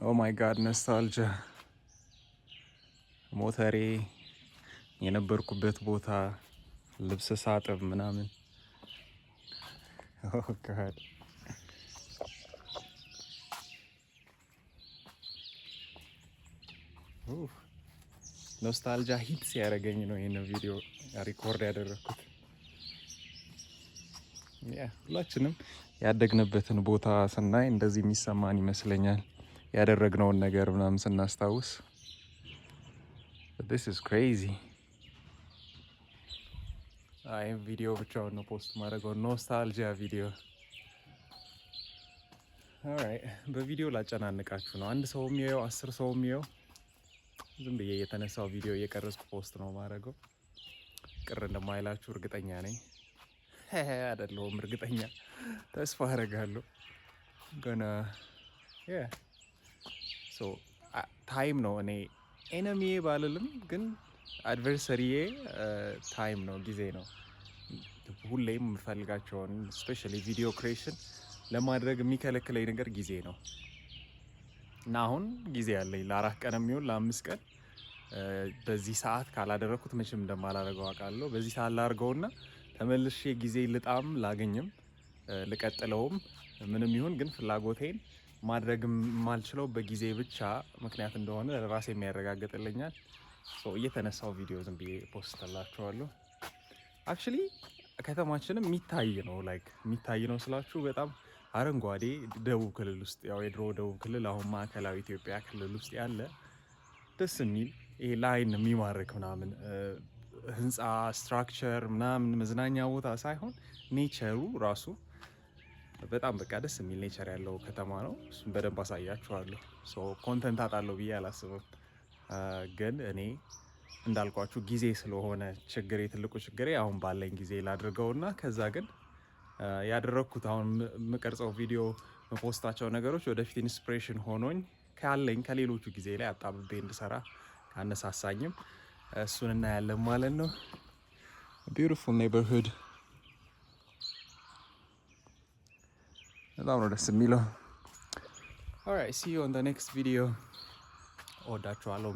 ኦ ማይ ጋድ ኖስታልጂያ ሞተሬ የነበርኩበት ቦታ ልብስ ሳጥብ ምናምን ኦ ጋድ ኖስታልጂያ ሂት ሲያደርገኝ ነው ይሄን ቪዲዮ ሪኮርድ ያደረኩት። ሁላችንም ያደግንበትን ቦታ ስናይ እንደዚህ የሚሰማን ይመስለኛል፣ ያደረግነውን ነገር ምናምን ስናስታውስ። This is crazy. ይህም ቪዲዮ ብቻውን ነው ፖስት ማድረገው፣ ኖስታልጂያ ቪዲዮ። በቪዲዮ ላጨናንቃችሁ ነው። አንድ ሰው የሚያየው 10 ሰው የሚያየው ዝም ብዬ የተነሳው ቪዲዮ እየቀረጽኩ ፖስት ነው ማድረገው። ቅር እንደማይላችሁ እርግጠኛ ነኝ። አይደለሁም እርግጠኛ፣ ተስፋ አደርጋለሁ። ገና ታይም ነው። እኔ ኤነሚዬ ባልልም ግን አድቨርሰሪዬ ታይም ነው፣ ጊዜ ነው። ሁሌም የምፈልጋቸውን ስፔሻሊ ቪዲዮ ክሬሽን ለማድረግ የሚከለክለኝ ነገር ጊዜ ነው እና አሁን ጊዜ ያለኝ ለ4 ቀን የሚሆን ለ5 ቀን በዚህ ሰዓት ካላደረኩት መቼም እንደማላደርገው አውቃለሁ። በዚህ ሰዓት ላድርገውና ተመልሼ ጊዜ ልጣም ላገኝም ልቀጥለውም ምንም ይሁን ግን ፍላጎቴን ማድረግ የማልችለው በጊዜ ብቻ ምክንያት እንደሆነ ለራሴ የሚያረጋግጥልኛል። እየተነሳው ቪዲዮ ዝም ብዬ ፖስትላችኋለሁ። አክቹሊ ከተማችንም የሚታይ ነው፣ ላይክ የሚታይ ነው ስላችሁ በጣም አረንጓዴ ደቡብ ክልል ውስጥ ያው የድሮ ደቡብ ክልል አሁን ማዕከላዊ ኢትዮጵያ ክልል ውስጥ ያለ ደስ የሚል ይሄ ላይን የሚማርክ ምናምን ህንፃ ስትራክቸር ምናምን መዝናኛ ቦታ ሳይሆን ኔቸሩ ራሱ በጣም በቃ ደስ የሚል ኔቸር ያለው ከተማ ነው። እሱም በደንብ አሳያችኋለሁ። ኮንተንት አጣለሁ ብዬ አላስብም፣ ግን እኔ እንዳልኳችሁ ጊዜ ስለሆነ ችግሬ፣ ትልቁ ችግሬ አሁን ባለኝ ጊዜ ላድርገውና ከዛ ግን ያደረኩት አሁን የምቀርጸው ቪዲዮ መፖስታቸው ነገሮች ወደፊት ኢንስፒሬሽን ሆኖኝ ካለኝ ከሌሎቹ ጊዜ ላይ አጣብቤ እንድሰራ ካነሳሳኝም እሱን እናያለን ማለት ነው። ቢዩቲፉል ኔይበርሁድ በጣም ነው ደስ የሚለው። ኦልራይት ሲ ዩ ኦን ዘ ኔክስት ቪዲዮ። እወዳችኋለሁ።